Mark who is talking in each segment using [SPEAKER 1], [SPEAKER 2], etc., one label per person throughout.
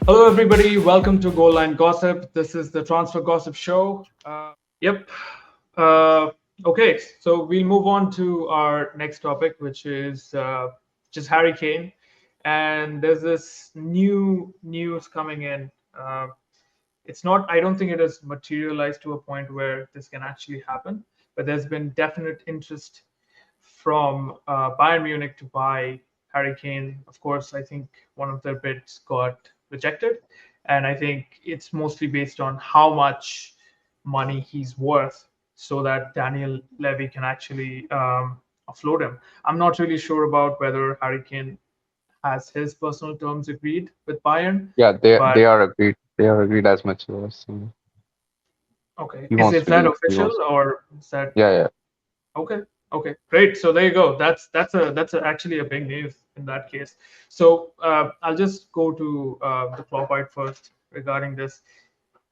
[SPEAKER 1] Hello, everybody. Welcome to Goal Line Gossip. This is the Transfer Gossip Show. Yep. Uh, okay, so we'll move on to our next topic, which is just Harry Kane. And there's this new news coming in. It's not, I don't think it has materialized to a point where this can actually happen, but there's been definite interest from Bayern Munich to buy Harry Kane. Of course, I think one of their bids got rejected, and I think it's mostly based on how much money he's worth, so that Daniel Levy can actually offload him. I'm not really sure about whether Harry Kane has his personal terms agreed with Bayern,
[SPEAKER 2] Yeah, they
[SPEAKER 1] but
[SPEAKER 2] they are agreed. They are agreed as much as us.
[SPEAKER 1] okay,
[SPEAKER 2] He
[SPEAKER 1] is
[SPEAKER 2] wants
[SPEAKER 1] is
[SPEAKER 2] to
[SPEAKER 1] that
[SPEAKER 2] leave. He
[SPEAKER 1] official
[SPEAKER 2] wants.
[SPEAKER 1] or is that
[SPEAKER 2] Yeah, yeah.
[SPEAKER 1] okay? Okay, great. So there you go. Actually a big news in that case. So I'll just go to the flop out first regarding this.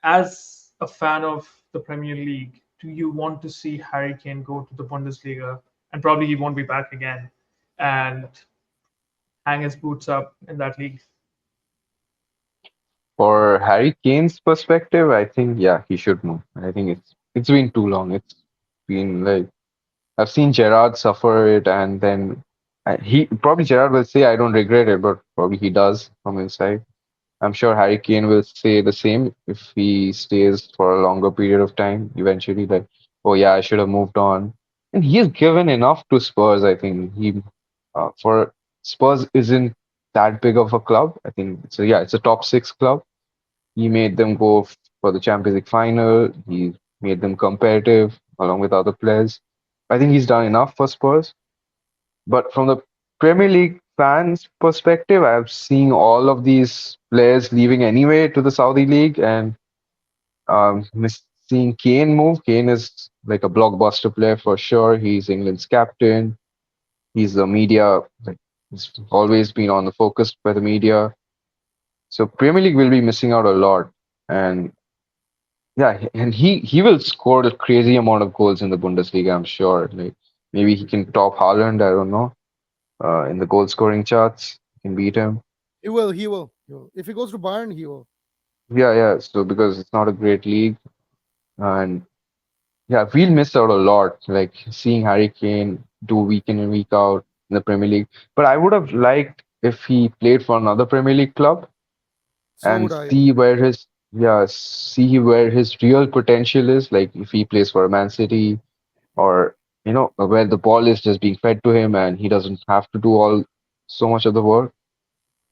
[SPEAKER 1] As a fan of the Premier League, do you want to see Harry Kane go to the Bundesliga, and probably he won't be back again, and hang his boots up in that league?
[SPEAKER 2] For Harry Kane's perspective, I think yeah, he should move. I think it's been too long. It's been like I've seen Gerard suffer it, and then he probably Gerard will say I don't regret it, but probably he does from inside. I'm sure Harry Kane will say the same if he stays for a longer period of time. Eventually, like, oh yeah, I should have moved on. And he's given enough to Spurs. I think he for Spurs isn't that big of a club. I think it's a top six club. He made them go for the Champions League final. He made them competitive along with other players. I think he's done enough for Spurs. But from the Premier League fans' perspective, I've seen all of these players leaving anyway to the Saudi League, and seeing Kane move. Kane is like a blockbuster player for sure. He's England's captain. He's the media, like he's always been on the focus by the media. So Premier League will be missing out a lot, and yeah, and he will score a crazy amount of goals in the Bundesliga. I'm sure. Like maybe he can top Haaland. I don't know. In the goal scoring charts, can beat him.
[SPEAKER 3] He will. He will. He will. If he goes to Bayern, he will.
[SPEAKER 2] Yeah, yeah. So because it's not a great league, and yeah, we'll miss out a lot. Like seeing Harry Kane do week in and week out in the Premier League. But I would have liked if he played for another Premier League club
[SPEAKER 3] So
[SPEAKER 2] and
[SPEAKER 3] would I.
[SPEAKER 2] see where his real potential is. Like if he plays for Man City or where the ball is just being fed to him and he doesn't have to do all so much of the work.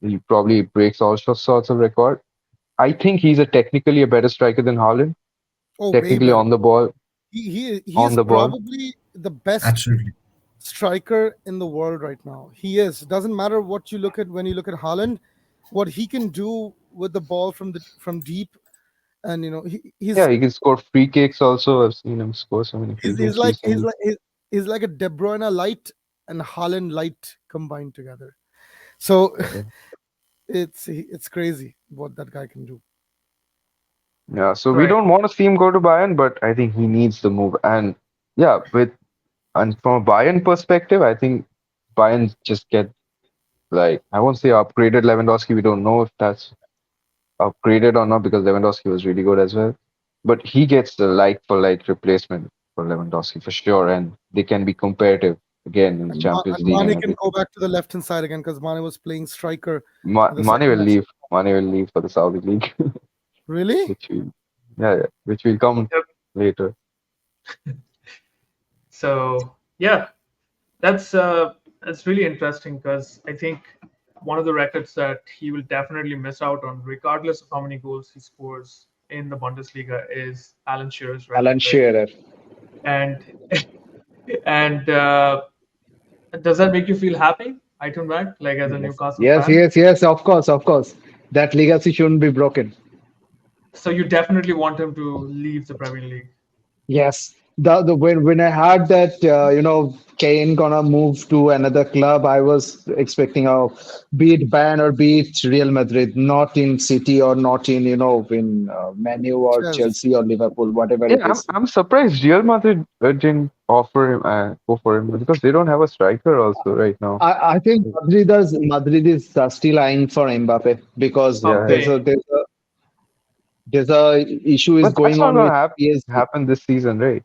[SPEAKER 2] He probably breaks all sorts of record. I think he's a technically a better striker than Haaland.
[SPEAKER 3] Oh, way
[SPEAKER 2] Technically
[SPEAKER 3] better.
[SPEAKER 2] on the ball,
[SPEAKER 3] He
[SPEAKER 2] on
[SPEAKER 3] is
[SPEAKER 2] the ball.
[SPEAKER 3] probably the best
[SPEAKER 4] Absolutely.
[SPEAKER 3] striker in the world right now. He is. Doesn't matter what you look at when you look at Haaland, what he can do with the ball from deep, and
[SPEAKER 2] Yeah, he can score free kicks also. I've seen him score so many free
[SPEAKER 3] he's
[SPEAKER 2] kicks
[SPEAKER 3] like
[SPEAKER 2] recently.
[SPEAKER 3] he's like a De Bruyne light and Haaland light combined together. So
[SPEAKER 2] Yeah.
[SPEAKER 3] it's crazy what that guy can do.
[SPEAKER 2] Yeah, so we
[SPEAKER 1] Right.
[SPEAKER 2] don't want to see him go to Bayern, but I think he needs the move. And yeah, and from a Bayern perspective, I think Bayern just get like I won't say upgraded Lewandowski. We don't know if that's upgraded or not because Lewandowski was really good as well. But he gets the like for like replacement for Lewandowski for sure, and they can be competitive again in the Champions
[SPEAKER 3] And
[SPEAKER 2] League and
[SPEAKER 3] Mane can go
[SPEAKER 2] everything.
[SPEAKER 3] back to the left hand side again because Mane was playing striker at the
[SPEAKER 2] Mane will
[SPEAKER 3] second half.
[SPEAKER 2] leave. Mane will leave for the Saudi League,
[SPEAKER 3] Really?
[SPEAKER 2] which will yeah, which will come
[SPEAKER 1] Yep.
[SPEAKER 2] later.
[SPEAKER 1] So yeah, that's really interesting because I think one of the records that he will definitely miss out on, regardless of how many goals he scores in the Bundesliga, is Alan Shearer's record,
[SPEAKER 5] Alan
[SPEAKER 1] right?
[SPEAKER 5] Shearer.
[SPEAKER 1] And and does that make you feel happy, Aiton Bank, like as a
[SPEAKER 5] Yes,
[SPEAKER 1] Newcastle
[SPEAKER 5] yes,
[SPEAKER 1] fan?
[SPEAKER 5] yes, yes. Of course, of course. That legacy shouldn't be broken.
[SPEAKER 1] So you definitely want him to leave the Premier League.
[SPEAKER 5] Yes, when I heard that Kane gonna move to another club, I was expecting be it Bayern or be it Real Madrid, not in City or not in in Man U or
[SPEAKER 3] Chelsea.
[SPEAKER 5] Chelsea or Liverpool, whatever
[SPEAKER 2] Yeah,
[SPEAKER 5] it
[SPEAKER 2] I'm
[SPEAKER 5] is.
[SPEAKER 2] I'm surprised Real Madrid didn't offer him go for him because they don't have a striker also right now.
[SPEAKER 5] I think Madrid is still eyeing for Mbappe because
[SPEAKER 2] Yeah,
[SPEAKER 1] Mbappe.
[SPEAKER 5] there's a issue is
[SPEAKER 2] but that's
[SPEAKER 5] going
[SPEAKER 2] not
[SPEAKER 5] on
[SPEAKER 2] gonna
[SPEAKER 5] with PSG.
[SPEAKER 2] happen this season, right?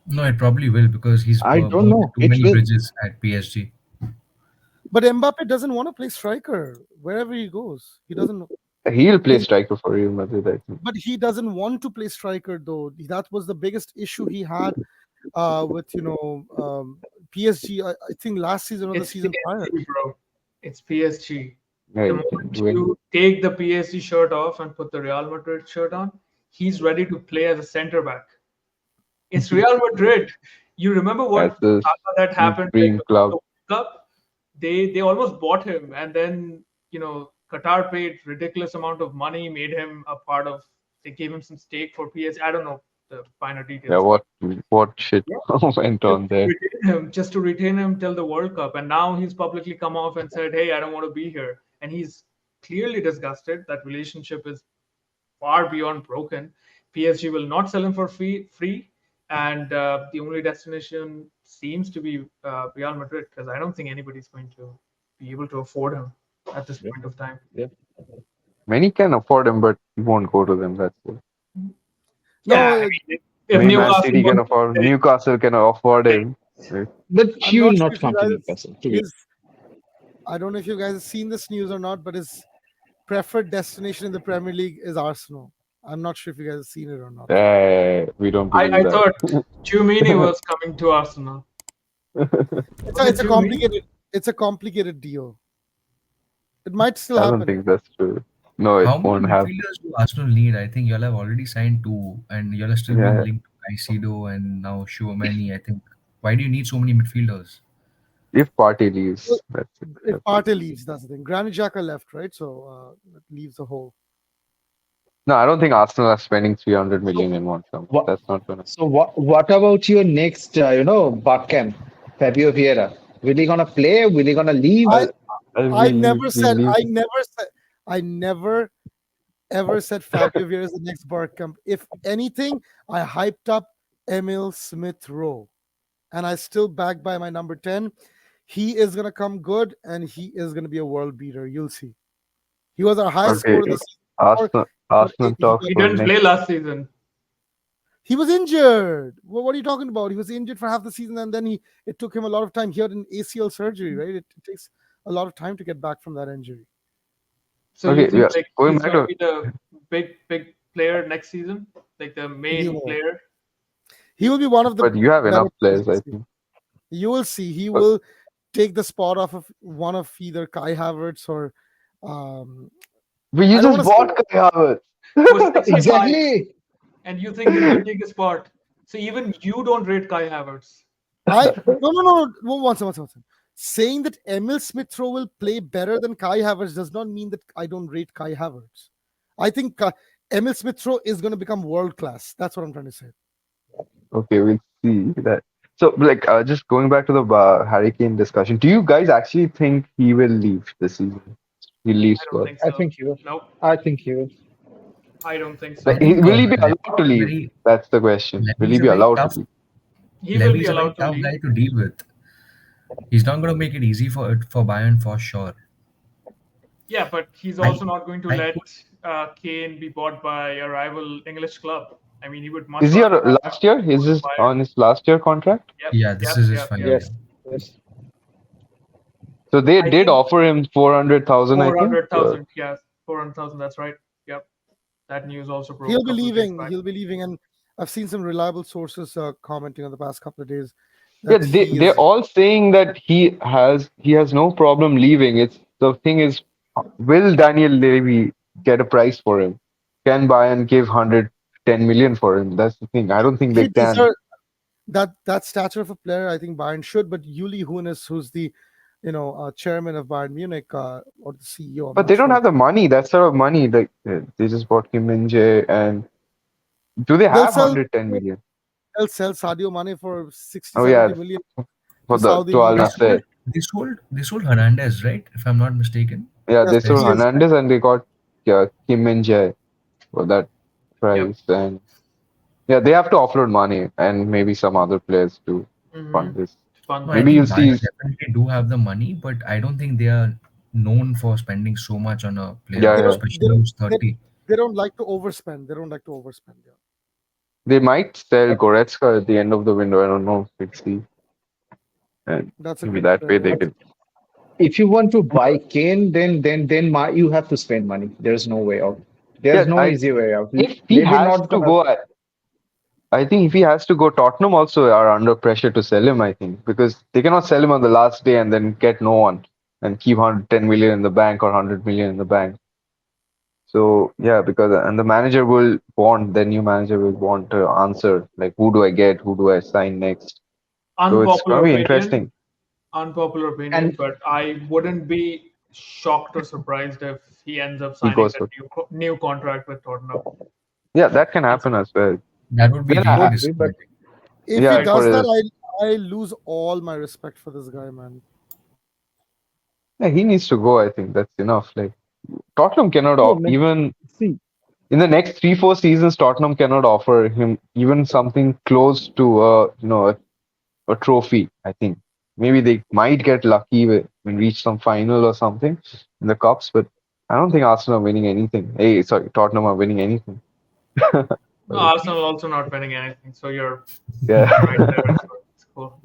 [SPEAKER 4] No, it probably will because he's
[SPEAKER 5] I don't
[SPEAKER 4] burned
[SPEAKER 5] know.
[SPEAKER 4] too
[SPEAKER 5] It
[SPEAKER 4] many
[SPEAKER 5] will.
[SPEAKER 4] bridges at PSG.
[SPEAKER 3] But Mbappe doesn't want to play striker wherever he goes. He doesn't.
[SPEAKER 2] He'll play
[SPEAKER 3] His,
[SPEAKER 2] striker for Real Madrid, I think.
[SPEAKER 3] but he doesn't want to play striker though. That was the biggest issue he had with PSG. I think last season or the
[SPEAKER 1] It's
[SPEAKER 3] season prior.
[SPEAKER 1] PSG, bro. It's PSG. The
[SPEAKER 2] Right.
[SPEAKER 1] moment
[SPEAKER 2] When
[SPEAKER 1] you take the PSG shirt off and put the Real Madrid shirt on, he's ready to play as a center back. It's Real Madrid. You remember
[SPEAKER 2] that's
[SPEAKER 1] what
[SPEAKER 2] the
[SPEAKER 1] saga that happened like
[SPEAKER 2] dream
[SPEAKER 1] before the
[SPEAKER 2] club.
[SPEAKER 1] World Cup? They almost bought him, and then Qatar paid ridiculous amount of money, made him a part of. They gave him some stake for PSG. I don't know the finer
[SPEAKER 2] Yeah,
[SPEAKER 1] details.
[SPEAKER 2] what shit
[SPEAKER 1] Yeah.
[SPEAKER 2] went
[SPEAKER 1] Just
[SPEAKER 2] on
[SPEAKER 1] to
[SPEAKER 2] there?
[SPEAKER 1] retain him till the World Cup, and now he's publicly come off and said, "Hey, I don't want to be here," and he's clearly disgusted. That relationship is far beyond broken. PSG will not sell him for free, and the only destination seems to be Real Madrid because I don't think anybody's going to be able to afford him at this
[SPEAKER 5] Yeah.
[SPEAKER 1] point of time.
[SPEAKER 5] Yeah.
[SPEAKER 2] Many can afford him, but he won't go to them. That's it.
[SPEAKER 1] Yeah, I
[SPEAKER 3] No,
[SPEAKER 1] mean, if
[SPEAKER 2] Maybe Man
[SPEAKER 1] Newcastle
[SPEAKER 2] City can
[SPEAKER 1] wants to
[SPEAKER 2] afford,
[SPEAKER 1] play,
[SPEAKER 2] Newcastle can afford him. Right?
[SPEAKER 5] But
[SPEAKER 3] I'm
[SPEAKER 5] he
[SPEAKER 3] not
[SPEAKER 5] will
[SPEAKER 3] sure
[SPEAKER 5] not
[SPEAKER 3] if you
[SPEAKER 5] come to
[SPEAKER 3] guys
[SPEAKER 5] Newcastle. To be
[SPEAKER 3] his. I don't know if you guys have seen this news or not, but his preferred destination in the Premier League is Arsenal. I'm not sure if you guys have seen it or not.
[SPEAKER 2] We don't
[SPEAKER 1] I
[SPEAKER 2] believe
[SPEAKER 1] thought
[SPEAKER 2] that.
[SPEAKER 1] Chumini was coming to Arsenal.
[SPEAKER 3] It's a,
[SPEAKER 1] Was it
[SPEAKER 3] it's a
[SPEAKER 1] Chumini?
[SPEAKER 3] complicated deal. It might still
[SPEAKER 2] I don't
[SPEAKER 3] happen.
[SPEAKER 2] think that's true. No, it
[SPEAKER 4] How many
[SPEAKER 2] won't happen.
[SPEAKER 4] midfielders do Arsenal need? I think y'all have already signed two, and y'all are still being
[SPEAKER 2] Yeah,
[SPEAKER 4] linked to Caicedo and now Chouameni. I think. Why do you need so many midfielders?
[SPEAKER 2] if Party leaves,
[SPEAKER 3] Well,
[SPEAKER 2] that's it.
[SPEAKER 3] if
[SPEAKER 2] That's it.
[SPEAKER 3] Partey leaves, that's the thing. Granit Xhaka left, right? So that leaves the hole.
[SPEAKER 2] No, I don't think Arsenal are spending 300
[SPEAKER 3] So
[SPEAKER 2] million in one summer.
[SPEAKER 5] what?
[SPEAKER 2] That's not gonna.
[SPEAKER 5] So what about your next Barcamp, Fabio Vieira? Will he gonna play? Will he gonna leave?
[SPEAKER 3] I
[SPEAKER 2] I, I
[SPEAKER 3] I
[SPEAKER 2] mean,
[SPEAKER 3] never
[SPEAKER 2] he
[SPEAKER 3] said
[SPEAKER 2] leaves.
[SPEAKER 3] I never ever said Fabio Vieira is the next Bergkamp. If anything, I hyped up Emil Smith Rowe, and I still back by my number 10. He is gonna come good, and he is gonna be a world beater. You'll see. He was our highest
[SPEAKER 2] Okay,
[SPEAKER 3] scorer the season before, but
[SPEAKER 2] Arsenal talks
[SPEAKER 1] He
[SPEAKER 2] for
[SPEAKER 1] didn't play
[SPEAKER 2] next.
[SPEAKER 1] last season.
[SPEAKER 3] he was injured. What are you talking about? He was injured for half the season, and then it took him a lot of time. He had an ACL surgery, right? It takes a lot of time to get back from that injury.
[SPEAKER 1] So you
[SPEAKER 2] Okay,
[SPEAKER 1] think
[SPEAKER 2] yeah,
[SPEAKER 1] like
[SPEAKER 2] going
[SPEAKER 1] he's
[SPEAKER 2] back
[SPEAKER 1] going to
[SPEAKER 2] to
[SPEAKER 1] be the big player next season, like the
[SPEAKER 3] He
[SPEAKER 1] main
[SPEAKER 3] will.
[SPEAKER 1] player?
[SPEAKER 3] He will be one of the
[SPEAKER 2] but you have
[SPEAKER 3] better
[SPEAKER 2] enough
[SPEAKER 3] players
[SPEAKER 2] players, I
[SPEAKER 3] this year.
[SPEAKER 2] think.
[SPEAKER 3] You will see. He
[SPEAKER 2] But
[SPEAKER 3] will take the spot off of one of either Kai Havertz or um,
[SPEAKER 2] you
[SPEAKER 3] I don't
[SPEAKER 2] just
[SPEAKER 3] want to say
[SPEAKER 2] bought Kai Havertz.
[SPEAKER 1] Who's 65,
[SPEAKER 5] Exactly.
[SPEAKER 1] and you think he's going to take his spot. So even you don't rate Kai Havertz.
[SPEAKER 3] I no. One second. Saying that Emil Smith Rowe will play better than Kai Havertz does not mean that I don't rate Kai Havertz. I think Emil Smith Rowe is going to become world class. That's what I'm trying to say.
[SPEAKER 2] Okay, we'll see that. So, like, just going back to the Harry Kane discussion, do you guys actually think he will leave this season? He leaves
[SPEAKER 1] I don't
[SPEAKER 2] Spurs.
[SPEAKER 1] think
[SPEAKER 5] I
[SPEAKER 1] so.
[SPEAKER 5] think he will.
[SPEAKER 1] Nope,
[SPEAKER 5] I think he will.
[SPEAKER 1] I don't think
[SPEAKER 4] I
[SPEAKER 1] so.
[SPEAKER 2] Like,
[SPEAKER 4] think
[SPEAKER 2] will he be
[SPEAKER 4] Levy
[SPEAKER 2] allowed to
[SPEAKER 4] is a
[SPEAKER 2] leave?
[SPEAKER 4] very
[SPEAKER 2] That's the question. Will he
[SPEAKER 4] Levy's a
[SPEAKER 2] be
[SPEAKER 4] very
[SPEAKER 2] allowed to
[SPEAKER 4] tough
[SPEAKER 2] leave?
[SPEAKER 1] He will be
[SPEAKER 4] Levy's a very
[SPEAKER 1] allowed to
[SPEAKER 4] tough
[SPEAKER 1] leave.
[SPEAKER 4] guy to deal with. He's not going to make it easy for Bayern for sure.
[SPEAKER 1] Yeah, but he's
[SPEAKER 4] I
[SPEAKER 1] also not going to
[SPEAKER 4] I
[SPEAKER 1] let
[SPEAKER 4] put
[SPEAKER 1] Kane be bought by a rival English club. I mean, he would much
[SPEAKER 2] Is he
[SPEAKER 1] rather
[SPEAKER 2] on
[SPEAKER 1] have
[SPEAKER 2] last year? Is
[SPEAKER 1] go to
[SPEAKER 2] this
[SPEAKER 1] Bayern.
[SPEAKER 2] on his last year contract?
[SPEAKER 1] Yep,
[SPEAKER 4] yeah, this
[SPEAKER 1] yep,
[SPEAKER 4] is his
[SPEAKER 1] yep,
[SPEAKER 4] final
[SPEAKER 1] yep.
[SPEAKER 4] year.
[SPEAKER 5] Yes. Yes.
[SPEAKER 2] So they
[SPEAKER 1] I
[SPEAKER 2] did
[SPEAKER 1] think
[SPEAKER 2] offer him 400,000, I think.
[SPEAKER 1] 400,000. Yeah, 400,000. That's right. Yep, that news also broke
[SPEAKER 3] He'll
[SPEAKER 1] a
[SPEAKER 3] be
[SPEAKER 1] couple of days
[SPEAKER 3] leaving.
[SPEAKER 1] back.
[SPEAKER 3] He'll be leaving, and I've seen some reliable sources commenting on the past couple of days
[SPEAKER 2] Yeah,
[SPEAKER 3] that he
[SPEAKER 2] they're
[SPEAKER 3] is.
[SPEAKER 2] all saying that he has no problem leaving. It's the thing is, will Daniel Levy get a price for him? Can Bayern give 110 million for him? That's the thing. I don't think they
[SPEAKER 3] He
[SPEAKER 2] can.
[SPEAKER 3] deserves that stature of a player. I think Bayern should, but Uli Hoeness, who's the chairman of Bayern Munich or the CEO, I'm
[SPEAKER 2] But
[SPEAKER 3] not
[SPEAKER 2] they don't
[SPEAKER 3] sure.
[SPEAKER 2] have the money. That sort of money. Like they just bought Kim Min Jae, and do they
[SPEAKER 3] They'll
[SPEAKER 2] have
[SPEAKER 3] sell.
[SPEAKER 2] 110 million?
[SPEAKER 3] They'll sell Sadio Mane for 60,
[SPEAKER 2] Oh yeah,
[SPEAKER 3] 70 million
[SPEAKER 2] for
[SPEAKER 3] to
[SPEAKER 2] the
[SPEAKER 3] Saudi
[SPEAKER 2] to Al
[SPEAKER 3] League.
[SPEAKER 4] They sold
[SPEAKER 2] Nassr.
[SPEAKER 4] they sold Hernandez, right? If I'm not mistaken.
[SPEAKER 2] Yeah,
[SPEAKER 3] Yes,
[SPEAKER 2] they
[SPEAKER 3] he
[SPEAKER 2] sold
[SPEAKER 3] is.
[SPEAKER 2] Hernandez and they got Kim Min Jae for that
[SPEAKER 1] Yep.
[SPEAKER 2] price. And yeah, they have to offload money and maybe some other players to
[SPEAKER 1] Hmm.
[SPEAKER 2] fund this.
[SPEAKER 1] Fun
[SPEAKER 4] No, I
[SPEAKER 1] this.
[SPEAKER 2] Maybe you'll
[SPEAKER 4] think
[SPEAKER 2] see.
[SPEAKER 4] Bayern definitely do have the money, but I don't think they are known for spending so much on a player,
[SPEAKER 2] Yeah,
[SPEAKER 3] They
[SPEAKER 2] yeah.
[SPEAKER 3] don't. They
[SPEAKER 4] especially
[SPEAKER 3] don't.
[SPEAKER 4] who's
[SPEAKER 3] They,
[SPEAKER 4] 30.
[SPEAKER 3] they don't like to overspend. They don't like to overspend. Yeah,
[SPEAKER 2] They might sell Goretzka at the end of the window. I don't know. We'll see. And
[SPEAKER 3] that's a
[SPEAKER 2] maybe
[SPEAKER 3] good
[SPEAKER 2] that way
[SPEAKER 3] player.
[SPEAKER 2] they
[SPEAKER 5] But
[SPEAKER 2] can.
[SPEAKER 5] if you want to buy Kane, then you have to spend money. There's no way out. There's
[SPEAKER 2] Yeah,
[SPEAKER 5] no
[SPEAKER 2] I
[SPEAKER 5] easy way out.
[SPEAKER 2] if he
[SPEAKER 5] Maybe
[SPEAKER 2] has
[SPEAKER 5] not
[SPEAKER 2] to
[SPEAKER 5] gonna.
[SPEAKER 2] go, I think if he has to go, Tottenham also are under pressure to sell him. I think because they cannot sell him on the last day and then get no one and keep 110 million in the bank or 100 million in the bank. So yeah, because and the manager will want the new manager will want to answer like who do I get, who do I sign next. So it's gonna
[SPEAKER 1] Unpopular
[SPEAKER 2] be
[SPEAKER 1] opinion.
[SPEAKER 2] interesting.
[SPEAKER 1] Unpopular opinion,
[SPEAKER 5] And
[SPEAKER 1] but I wouldn't be shocked or surprised if he ends up
[SPEAKER 2] He
[SPEAKER 1] signing
[SPEAKER 2] goes
[SPEAKER 1] a
[SPEAKER 2] for
[SPEAKER 1] new contract with Tottenham.
[SPEAKER 2] yeah, that can
[SPEAKER 1] It's
[SPEAKER 2] happen as well.
[SPEAKER 4] That would be
[SPEAKER 2] Then
[SPEAKER 4] really
[SPEAKER 5] could be, but
[SPEAKER 4] disappointing.
[SPEAKER 3] If he
[SPEAKER 2] yeah,
[SPEAKER 1] right.
[SPEAKER 3] does
[SPEAKER 2] for
[SPEAKER 3] that,
[SPEAKER 2] his
[SPEAKER 3] I lose all my respect for this guy, man.
[SPEAKER 2] yeah, he needs to go. I think that's enough. Like Tottenham cannot
[SPEAKER 5] no, man.
[SPEAKER 2] even
[SPEAKER 5] See,
[SPEAKER 2] in the next 3 4 seasons, Tottenham cannot offer him even something close to a trophy. I think maybe they might get lucky and reach some final or something in the cups, but I don't think Arsenal are winning anything. Hey, sorry, Tottenham are winning anything.
[SPEAKER 1] No,
[SPEAKER 2] Sorry.
[SPEAKER 1] Arsenal also not winning anything, so you're right
[SPEAKER 2] Yeah.
[SPEAKER 1] there. So it's cool.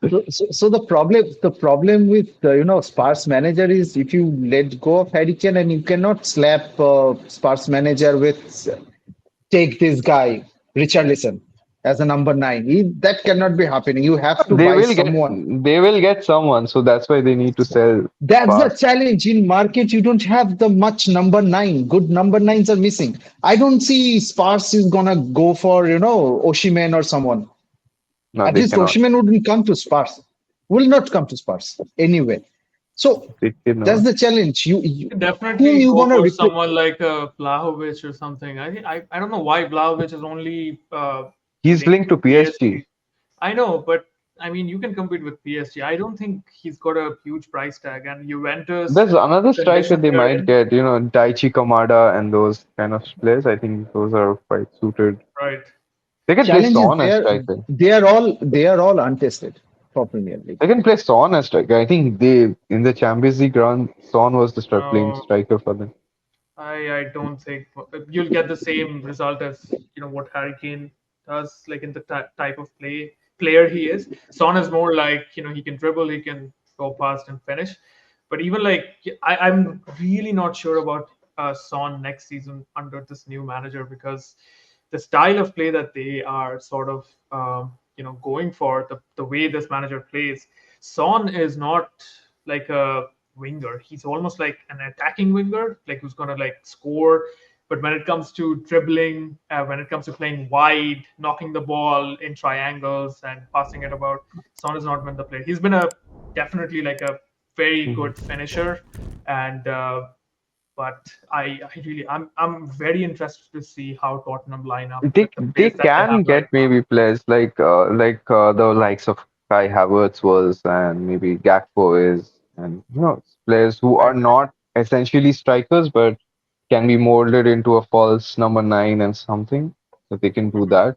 [SPEAKER 5] so, so the problem with Spurs manager is if you let go of Harry Kane and you cannot slap Spurs manager with take this guy Richarlison as a number nine. That cannot be happening. You have to
[SPEAKER 2] They
[SPEAKER 5] buy
[SPEAKER 2] will get
[SPEAKER 5] someone.
[SPEAKER 2] they will get someone, so that's why they need to sell
[SPEAKER 5] That's the
[SPEAKER 2] fast.
[SPEAKER 5] challenge in market. You don't have the much number nine. Good number nines are missing. I don't see Spurs is gonna go for Oshiman or someone.
[SPEAKER 2] No,
[SPEAKER 5] At
[SPEAKER 2] they
[SPEAKER 5] least
[SPEAKER 2] cannot.
[SPEAKER 5] Oshiman wouldn't come to Spurs. Will not come to Spurs anyway. So
[SPEAKER 2] They
[SPEAKER 5] that's
[SPEAKER 2] cannot.
[SPEAKER 5] the challenge.
[SPEAKER 1] You can
[SPEAKER 5] Whom
[SPEAKER 1] definitely
[SPEAKER 5] you
[SPEAKER 1] go
[SPEAKER 5] gonna
[SPEAKER 1] for
[SPEAKER 5] replace?
[SPEAKER 1] someone like Blahovic or something. I don't know why Blahovic is only
[SPEAKER 2] He's
[SPEAKER 1] linked
[SPEAKER 2] linked
[SPEAKER 1] to
[SPEAKER 2] to PSG.
[SPEAKER 1] PSG. I know, but I mean, you can compete with PSG. I don't think he's got a huge price tag, and Juventus,
[SPEAKER 2] There's another
[SPEAKER 1] the
[SPEAKER 2] striker
[SPEAKER 1] condition
[SPEAKER 2] they
[SPEAKER 1] they're
[SPEAKER 2] might
[SPEAKER 1] in,
[SPEAKER 2] get, Daichi Kamada and those kind of players. I think those are quite suited.
[SPEAKER 1] right?
[SPEAKER 2] They can play
[SPEAKER 5] Challenge is
[SPEAKER 2] Son as striker.
[SPEAKER 5] they are all untested for Premier League.
[SPEAKER 2] They can play Son as striker. I think they in the Champions League run, Son was the playing
[SPEAKER 1] No,
[SPEAKER 2] striker for them.
[SPEAKER 1] I don't think you'll get the same result as what Harry Kane does, like in the type of player he is. Son is more like he can dribble, he can go past and finish. But even like I'm really not sure about Son next season under this new manager because the style of play that they are sort of going for the way this manager plays, Son is not like a winger. He's almost like an attacking winger, like who's gonna like score. But when it comes to dribbling, when it comes to playing wide, knocking the ball in triangles and passing it about, Son has not been the player. He's been a definitely like a very
[SPEAKER 2] Mhm.
[SPEAKER 1] good finisher, and but I'm very interested to see how Tottenham line up
[SPEAKER 2] They
[SPEAKER 1] with the
[SPEAKER 2] they
[SPEAKER 1] players that they
[SPEAKER 2] can
[SPEAKER 1] have right
[SPEAKER 2] get
[SPEAKER 1] now.
[SPEAKER 2] maybe players like the likes of Kai Havertz was and maybe Gakpo is and players who are
[SPEAKER 1] Right.
[SPEAKER 2] not essentially strikers but can be molded into a false number nine and something. So they can do
[SPEAKER 1] Mhm.
[SPEAKER 2] that.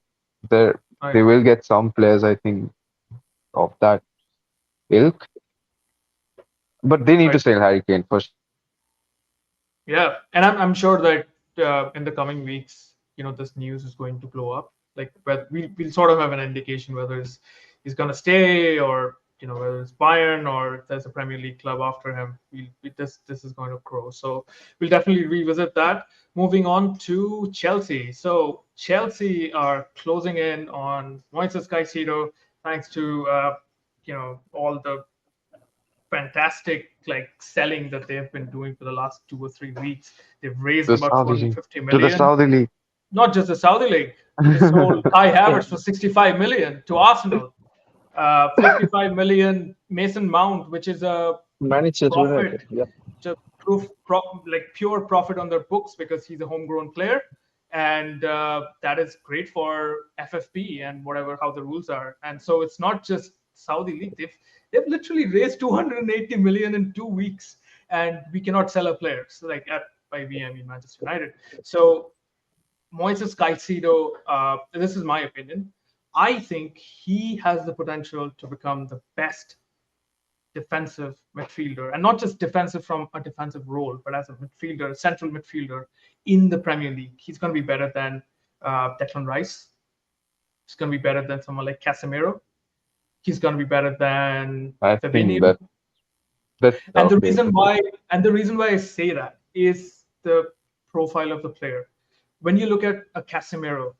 [SPEAKER 2] They
[SPEAKER 1] Right.
[SPEAKER 2] they will get some players I think of that ilk, but they need to
[SPEAKER 1] Right.
[SPEAKER 2] sell Harry Kane for
[SPEAKER 1] Yeah, and I'm sure that in the coming weeks, this news is going to blow up. Like, but we'll sort of have an indication whether he's going to stay or whether it's Bayern or if there's a Premier League club after him. This is going to grow. So we'll definitely revisit that. Moving on to Chelsea. So Chelsea are closing in on Moises Caicedo thanks to all the fantastic like selling that they've been doing for the last 2 or 3 weeks. They've raised
[SPEAKER 2] the
[SPEAKER 1] about
[SPEAKER 2] Saudi
[SPEAKER 1] 250
[SPEAKER 2] to the
[SPEAKER 1] million.
[SPEAKER 2] Saudi league.
[SPEAKER 1] Not just the Saudi League. They sold Kai Havertz for 65 million to Arsenal. 55 million Mason Mount, which is a
[SPEAKER 5] Manchester
[SPEAKER 1] profit,
[SPEAKER 5] United. Yeah.
[SPEAKER 1] just like pure profit on their books because he's a homegrown player. and that is great for FFP and whatever how the rules are. And so it's not just Saudi league; they've literally raised 280 million in 2 weeks, and we cannot sell our players like by we I mean Manchester United. So Moises Caicedo, this is my opinion. I think he has the potential to become the best defensive midfielder, and not just defensive from a defensive role, but as a midfielder, central midfielder in the Premier League. He's going to be better than Declan Rice. He's going to be better than someone like Casemiro. He's going to be better than
[SPEAKER 2] I think
[SPEAKER 1] Fabinho.
[SPEAKER 2] that's
[SPEAKER 1] And the
[SPEAKER 2] okay.
[SPEAKER 1] reason why, I say that is the profile of the player. When you look at a Casemiro,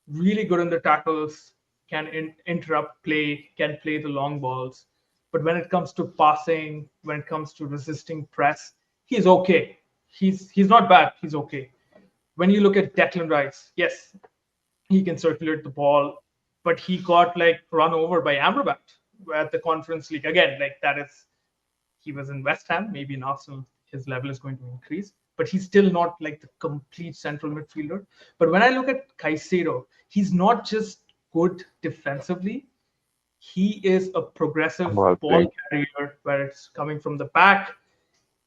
[SPEAKER 1] really good in the tackles, can interrupt play, can play the long balls. But when it comes to passing, when it comes to resisting press, he's okay. He's not bad. He's okay. When you look at Declan Rice, yes, he can circulate the ball, but he got like run over by Amrabat at the Conference League again. Like that is, he was in West Ham, maybe in Arsenal, his level is going to increase, but he's still not like the complete central midfielder. But when I look at Caicedo, he's not just good defensively, he is a progressive
[SPEAKER 2] Well
[SPEAKER 1] ball
[SPEAKER 2] played.
[SPEAKER 1] carrier where it's coming from the back.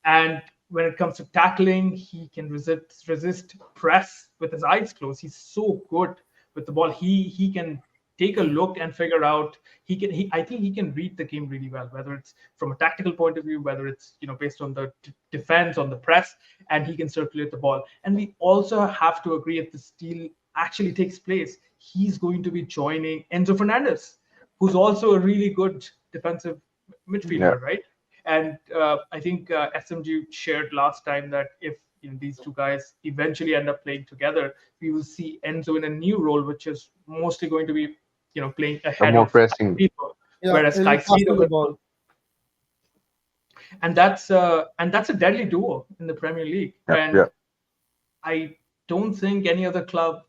[SPEAKER 1] And when it comes to tackling, he can resist press with his eyes closed. He's so good with the ball. He can take a look and figure out. I think he can read the game really well, whether it's from a tactical point of view, whether it's based on the defense, on the press, and he can circulate the ball. And we also have to agree if the steal actually takes place, he's going to be joining Enzo Fernandez, who's also a really good defensive
[SPEAKER 2] Yeah,
[SPEAKER 1] midfielder, right? And I think SMG shared last time that if these two guys eventually end up playing together, we will see Enzo in a new role, which is mostly going to be playing
[SPEAKER 2] a
[SPEAKER 1] ahead
[SPEAKER 2] more
[SPEAKER 1] of
[SPEAKER 2] pressing.
[SPEAKER 1] people,
[SPEAKER 3] Yeah,
[SPEAKER 1] whereas
[SPEAKER 3] he'll be passing the
[SPEAKER 1] Caicedo,
[SPEAKER 3] ball.
[SPEAKER 1] and that's a deadly duo in the Premier League,
[SPEAKER 2] Yeah,
[SPEAKER 1] and
[SPEAKER 2] yeah.
[SPEAKER 1] I don't think any other club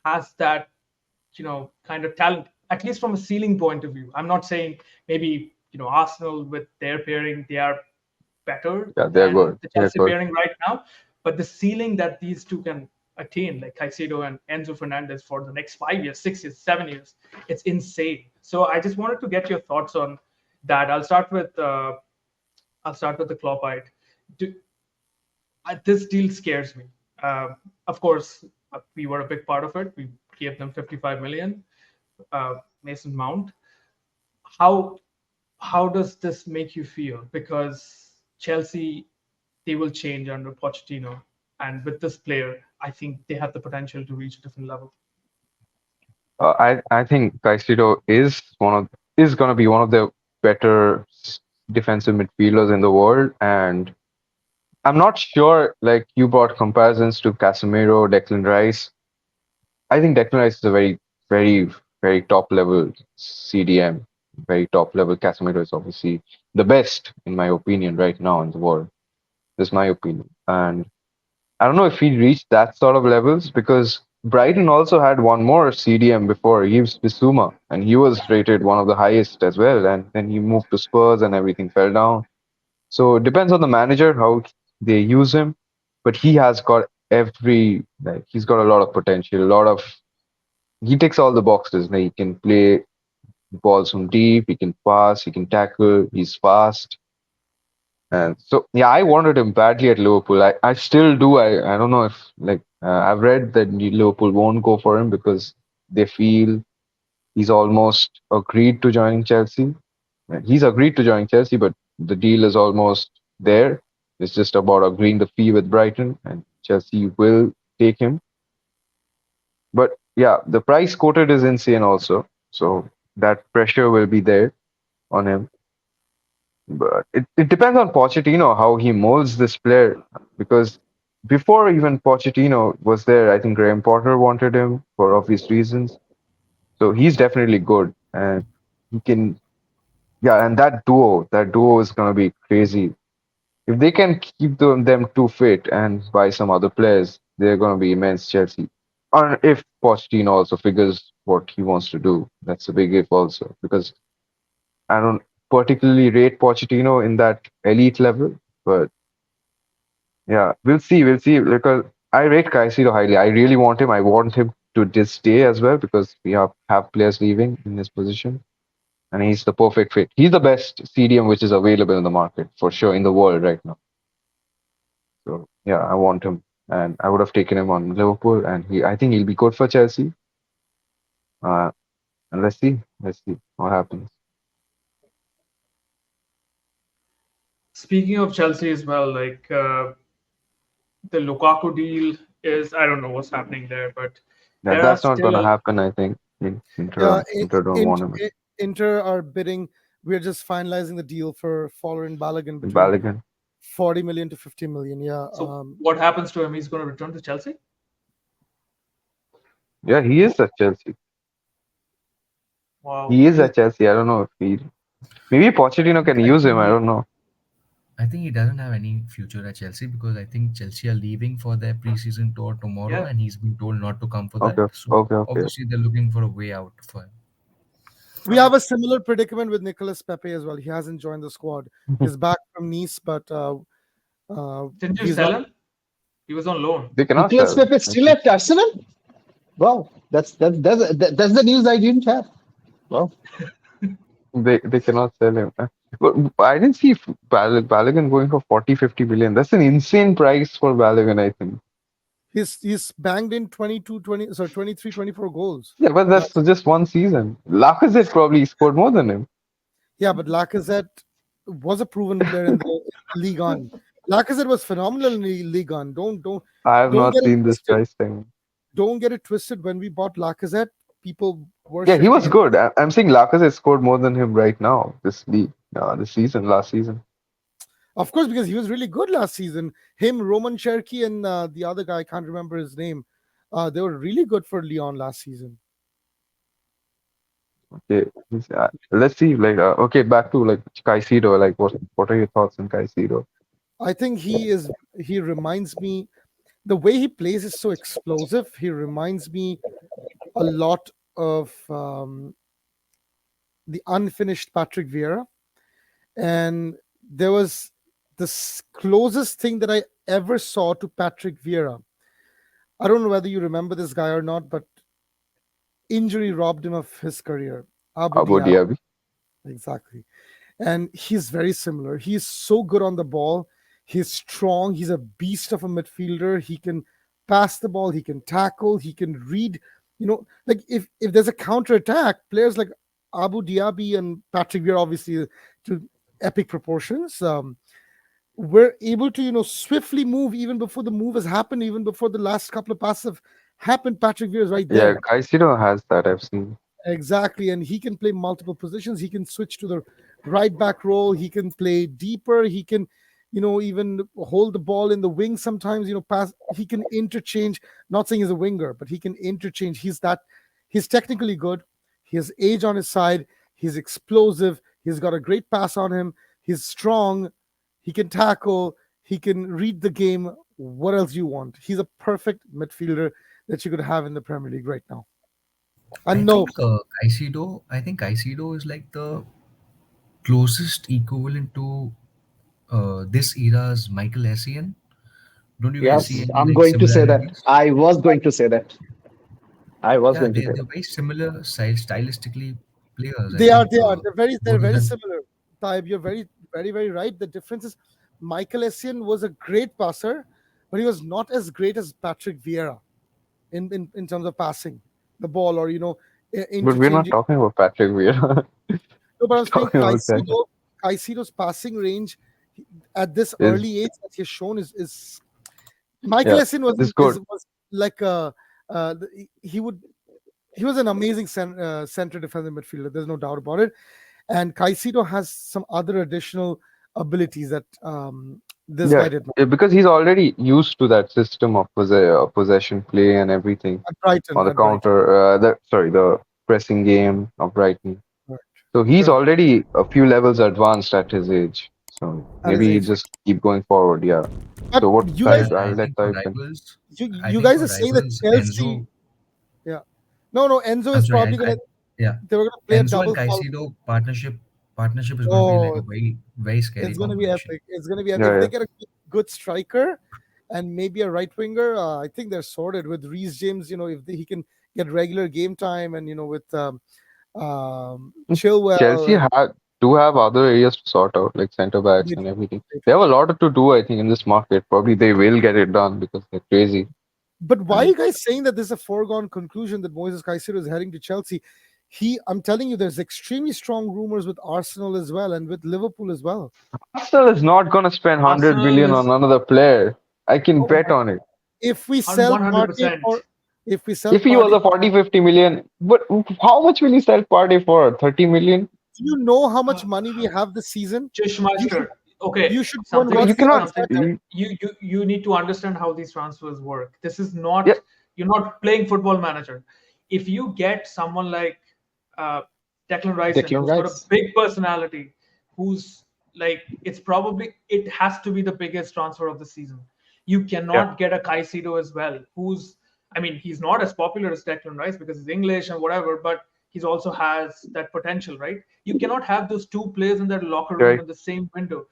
[SPEAKER 1] has that kind of talent, at least from a ceiling point of view. I'm not saying maybe Arsenal with their pairing they are better
[SPEAKER 2] Yeah, they're
[SPEAKER 1] than
[SPEAKER 2] good.
[SPEAKER 1] the
[SPEAKER 2] They're
[SPEAKER 1] Chelsea
[SPEAKER 2] good.
[SPEAKER 1] pairing right now, but the ceiling that these two can attain, like Caicedo and Enzo Fernandez for the next 5 years, 6 years, 7 years, it's insane. So I just wanted to get your thoughts on that. I'll start with the Kloppite. Do, this deal scares me. Of course, we were a big part of it. We gave them 55 million. Mason Mount. How how does this make you feel? Because Chelsea, they will change under Pochettino, and with this player, I think they have the potential to reach a different level.
[SPEAKER 2] I think Caicedo is gonna be one of the better defensive midfielders in the world, and I'm not sure. Like you brought comparisons to Casemiro, Declan Rice. I think Declan Rice is a very, very top level CDM, very top level. Casemiro is obviously the best, in my opinion, right now in the world. This is my opinion. And I don't know if he reached that sort of levels because Brighton also had one more CDM before, Yves Bissouma, and he was rated one of the highest as well. And then he moved to Spurs and everything fell down. So it depends on the manager how they use him, but he has got he's got a lot of potential, a lot of he ticks all the boxes. Like, he can play balls from deep, he can pass, he can tackle, he's fast. And so, yeah, I wanted him badly at Liverpool. I still do. I don't know if, I've read that Liverpool won't go for him because they feel he's almost agreed to joining Chelsea. He's agreed to join Chelsea, but the deal is almost there. It's just about agreeing the fee with Brighton, and Chelsea will take him. But yeah, the price quoted is insane also. So that pressure will be there on him. But it depends on Pochettino how he molds this player because before even Pochettino was there, I think Graham Potter wanted him for obvious reasons. So he's definitely good and he can yeah, and that duo is gonna be crazy. If they can keep them too fit and buy some other players, they're gonna be immense Chelsea. Or if Pochettino also figures what he wants to do, that's a big if also because I don't particularly rate Pochettino in that elite level, but yeah, we'll see. We'll see because I rate Caicedo highly. I really want him. I want him to just stay as well because we have players leaving in his position, and he's the perfect fit. He's the best CDM which is available in the market for sure in the world right now. So yeah, I want him, and I would have taken him on Liverpool, and I think he'll be good for Chelsea. Uh, and let's see what happens.
[SPEAKER 1] Speaking of Chelsea as well, like the Lukaku deal is, I don't know what's happening there, but
[SPEAKER 2] Yeah,
[SPEAKER 1] there are
[SPEAKER 2] that's not
[SPEAKER 1] still
[SPEAKER 2] gonna happen. I think
[SPEAKER 3] Yeah,
[SPEAKER 2] Inter don't want him.
[SPEAKER 3] Inter are bidding. We're just finalizing the deal for Fowler and Balogun between
[SPEAKER 2] Balogun.
[SPEAKER 3] 40 million to 50 million. Yeah.
[SPEAKER 1] so what happens to him? He's going to return to Chelsea?
[SPEAKER 2] Yeah, he is at Chelsea.
[SPEAKER 1] Wow.
[SPEAKER 2] He is at Chelsea. I don't know if he. Maybe Pochettino can use him. I don't know.
[SPEAKER 4] I think he doesn't have any future at Chelsea because I think Chelsea are leaving for their preseason tour tomorrow,
[SPEAKER 1] Yeah.
[SPEAKER 4] and he's been told not to come for that.
[SPEAKER 2] Okay,
[SPEAKER 4] So
[SPEAKER 2] okay.
[SPEAKER 4] obviously they're looking for a way out for him.
[SPEAKER 3] We have a similar predicament with Nicolas Pepe as well. He hasn't joined the squad. He's back from Nice, but
[SPEAKER 1] Didn't you
[SPEAKER 3] he's
[SPEAKER 1] sell
[SPEAKER 3] not.
[SPEAKER 1] him? He was on loan.
[SPEAKER 2] They cannot
[SPEAKER 5] Nicolas
[SPEAKER 2] sell him.
[SPEAKER 5] Pepe still at Arsenal? Wow, that's the news I didn't have. Wow.
[SPEAKER 2] They cannot sell him. But I didn't see Balogun going for 40-50 million. That's an insane price for Balogun, I think.
[SPEAKER 3] He's banged in 23, 24 goals.
[SPEAKER 2] Yeah, but that's just one season. Lacazette probably scored more than him.
[SPEAKER 3] Yeah, but Lacazette was a proven player in the League On. Lacazette was phenomenal in the League On.
[SPEAKER 2] I have
[SPEAKER 3] Don't
[SPEAKER 2] not
[SPEAKER 3] get it
[SPEAKER 2] seen this
[SPEAKER 3] twisted.
[SPEAKER 2] price thing.
[SPEAKER 3] Don't get it twisted. When we bought Lacazette, people
[SPEAKER 2] Yeah, he
[SPEAKER 3] worshipping
[SPEAKER 2] was
[SPEAKER 3] him.
[SPEAKER 2] good. I'm saying Lacazette scored more than him right now, this season, last season.
[SPEAKER 3] Of course, because he was really good last season. Him, Roman Cherky, and the other guy, I can't remember his name. They were really good for Lyon last season.
[SPEAKER 2] Okay, let's see. Okay, back to Caicedo. What are your thoughts on Caicedo?
[SPEAKER 3] I think he reminds me, the way he plays is so explosive. He reminds me a lot of the unfinished Patrick Vieira. And there was the closest thing that I ever saw to Patrick Vieira. I don't know whether you remember this guy or not, but injury robbed him of his career. Abu
[SPEAKER 2] Abu
[SPEAKER 3] Dhabi.
[SPEAKER 2] Dhabi.
[SPEAKER 3] Exactly. And he's very similar. He's so good on the ball. He's strong. He's a beast of a midfielder. He can pass the ball. He can tackle. He can read. Like if there's a counter attack, players like Abu Dhabi and Patrick Vieira, obviously to epic proportions, we're able to swiftly move even before the move has happened, even before the last couple of passes have happened. Patrick Vieira is right
[SPEAKER 2] Yeah,
[SPEAKER 3] there.
[SPEAKER 2] Caicedo has that. I've seen.
[SPEAKER 3] Exactly, and he can play multiple positions. He can switch to the right back role. He can play deeper. He can, even hold the ball in the wing sometimes. Pass. He can interchange. Not saying he's a winger, but he can interchange. He's technically good. He has age on his side. He's explosive. He's got a great pass on him. He's strong. He can tackle. He can read the game. What else do you want? He's a perfect midfielder that you could have in the Premier League right now.
[SPEAKER 4] I
[SPEAKER 3] No,
[SPEAKER 4] think Caicedo is like the closest equivalent to this era's Michael Essien. Don't you guys see
[SPEAKER 5] Yes,
[SPEAKER 4] any
[SPEAKER 5] I'm
[SPEAKER 4] like
[SPEAKER 5] going to say that.
[SPEAKER 4] similarities?
[SPEAKER 5] I was going to say that. I was
[SPEAKER 4] Yeah,
[SPEAKER 5] going to say
[SPEAKER 4] they're
[SPEAKER 5] that.
[SPEAKER 4] very similar stylistically players. I
[SPEAKER 3] they are.
[SPEAKER 4] think
[SPEAKER 3] They are. They're
[SPEAKER 4] both of
[SPEAKER 3] very
[SPEAKER 4] them.
[SPEAKER 3] similar. Taib, you're very, very, very right. The difference is Michael Essien was a great passer, but he was not as great as Patrick Vieira in terms of passing the ball or
[SPEAKER 2] But we're not
[SPEAKER 3] interchanging.
[SPEAKER 2] talking about Patrick Vieira.
[SPEAKER 3] No, but I'm saying
[SPEAKER 2] Talking about Caicedo.
[SPEAKER 3] Caicedo's passing range at this
[SPEAKER 2] Is
[SPEAKER 3] early age that he's shown is Michael
[SPEAKER 2] yeah,
[SPEAKER 3] Essien
[SPEAKER 2] is good.
[SPEAKER 3] was like he was an amazing center defensive midfielder. There's no doubt about it. And Caicedo has some other additional abilities that this
[SPEAKER 2] Yeah,
[SPEAKER 3] guy did not.
[SPEAKER 2] because he's already used to that system of possession play and everything
[SPEAKER 3] At Brighton.
[SPEAKER 2] on the
[SPEAKER 3] At Brighton.
[SPEAKER 2] counter. The pressing game of Brighton.
[SPEAKER 3] Right.
[SPEAKER 2] So he's
[SPEAKER 3] Correct.
[SPEAKER 2] already a few levels advanced at his age. So
[SPEAKER 3] At his
[SPEAKER 2] maybe he
[SPEAKER 3] age.
[SPEAKER 2] just keep going forward. Yeah.
[SPEAKER 3] But
[SPEAKER 2] So what
[SPEAKER 3] you guys,
[SPEAKER 2] I'll
[SPEAKER 4] I
[SPEAKER 2] let
[SPEAKER 4] think for
[SPEAKER 2] Taib
[SPEAKER 4] rivals, I
[SPEAKER 3] you
[SPEAKER 4] think
[SPEAKER 3] guys
[SPEAKER 4] for
[SPEAKER 3] are saying that
[SPEAKER 4] rivals,
[SPEAKER 3] Chelsea. Yeah. No. Enzo
[SPEAKER 4] I'm
[SPEAKER 3] is
[SPEAKER 4] sorry,
[SPEAKER 3] probably gonna.
[SPEAKER 4] yeah,
[SPEAKER 3] They were gonna play a
[SPEAKER 4] Enzo and
[SPEAKER 3] double.
[SPEAKER 4] Caicedo partnership is going to be like
[SPEAKER 3] Oh,
[SPEAKER 4] a very very scary
[SPEAKER 3] it's gonna be
[SPEAKER 4] combination.
[SPEAKER 3] epic. It's gonna be epic.
[SPEAKER 2] Yeah,
[SPEAKER 3] If
[SPEAKER 2] yeah.
[SPEAKER 3] they get a good striker, and maybe a right winger. I think they're sorted with Reece James. If he can get regular game time, and with Chilwell,
[SPEAKER 2] Chelsea
[SPEAKER 3] and
[SPEAKER 2] do have other areas to sort out, like centre backs
[SPEAKER 3] they,
[SPEAKER 2] and everything.
[SPEAKER 3] they
[SPEAKER 2] They have a lot to do, I think, in this market. Probably they will get it done because they're crazy.
[SPEAKER 3] But why are
[SPEAKER 2] And
[SPEAKER 3] you guys saying that this is a foregone conclusion that Moises Caicedo is heading to Chelsea? I'm telling you, there's extremely strong rumors with Arsenal as well and with Liverpool as well.
[SPEAKER 2] Arsenal is not going to spend 100
[SPEAKER 1] Arsenal
[SPEAKER 2] million
[SPEAKER 1] is
[SPEAKER 2] on another player. I can
[SPEAKER 1] oh,
[SPEAKER 2] bet on it.
[SPEAKER 3] If we
[SPEAKER 1] on
[SPEAKER 3] sell Partey
[SPEAKER 1] 100%.
[SPEAKER 3] for, if we sell
[SPEAKER 2] If he was
[SPEAKER 3] Partey,
[SPEAKER 2] a 40, 50 million, but how much will he sell Partey for? 30 million?
[SPEAKER 3] do you know how
[SPEAKER 1] Uh,
[SPEAKER 3] much money we have this season? You should,
[SPEAKER 1] Chishmeister. Okay,
[SPEAKER 3] you should go and
[SPEAKER 2] No,
[SPEAKER 1] something
[SPEAKER 3] watch
[SPEAKER 2] you
[SPEAKER 3] the
[SPEAKER 2] cannot.
[SPEAKER 1] something
[SPEAKER 3] Arteta.
[SPEAKER 1] you need to understand how these transfers work. This is
[SPEAKER 2] Yeah,
[SPEAKER 1] not you're not playing football manager. If you get someone like uh, Declan Rice in,
[SPEAKER 5] Declan
[SPEAKER 1] who's got a
[SPEAKER 5] Rice.
[SPEAKER 1] big personality, who's like it has to be the biggest transfer of the season. You
[SPEAKER 2] yeah,
[SPEAKER 1] cannot get a Caicedo as well, he's not as popular as Declan Rice because he's English and whatever, but he's also has that potential, right? You cannot have those two players in that locker room
[SPEAKER 2] right.
[SPEAKER 1] in the same window.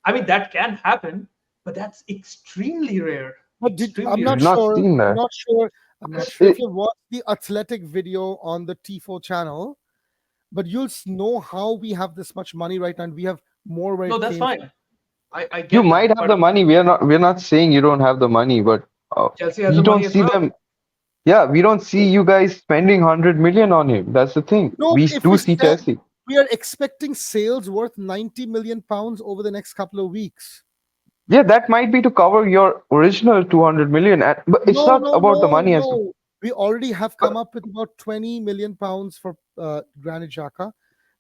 [SPEAKER 1] I mean, that can happen, but that's extremely rare.
[SPEAKER 3] But I'm
[SPEAKER 1] Extremely
[SPEAKER 2] We've
[SPEAKER 3] not
[SPEAKER 1] rare.
[SPEAKER 2] not
[SPEAKER 3] sure.
[SPEAKER 2] seen
[SPEAKER 3] I'm
[SPEAKER 2] that.
[SPEAKER 3] not sure. I'm not sure if
[SPEAKER 2] It,
[SPEAKER 3] you watched the athletic video on the T4 channel, but you'll know how we have this much money right now, and we have more where
[SPEAKER 1] No,
[SPEAKER 3] it
[SPEAKER 1] that's
[SPEAKER 3] came from.
[SPEAKER 1] fine. I
[SPEAKER 2] you
[SPEAKER 1] get
[SPEAKER 2] might
[SPEAKER 1] that,
[SPEAKER 2] have the
[SPEAKER 1] but
[SPEAKER 2] money. We're not saying you don't have the money, but
[SPEAKER 1] Chelsea has
[SPEAKER 2] we
[SPEAKER 1] the
[SPEAKER 2] don't
[SPEAKER 1] money as
[SPEAKER 2] see
[SPEAKER 1] well.
[SPEAKER 2] them. Yeah, we don't see you guys spending 100 million on him. That's the thing.
[SPEAKER 3] No,
[SPEAKER 2] We
[SPEAKER 3] if
[SPEAKER 2] do
[SPEAKER 3] we
[SPEAKER 2] see
[SPEAKER 3] sell,
[SPEAKER 2] Chelsea.
[SPEAKER 3] we are expecting sales worth 90 million pounds over the next couple of weeks.
[SPEAKER 2] Yeah, that might be to cover your original 200 million. But it's
[SPEAKER 3] No,
[SPEAKER 2] not
[SPEAKER 3] no,
[SPEAKER 2] about the
[SPEAKER 3] no,
[SPEAKER 2] money as well.
[SPEAKER 3] no. We already have
[SPEAKER 2] But,
[SPEAKER 3] come up with about 20 million pounds for Granit Xhaka.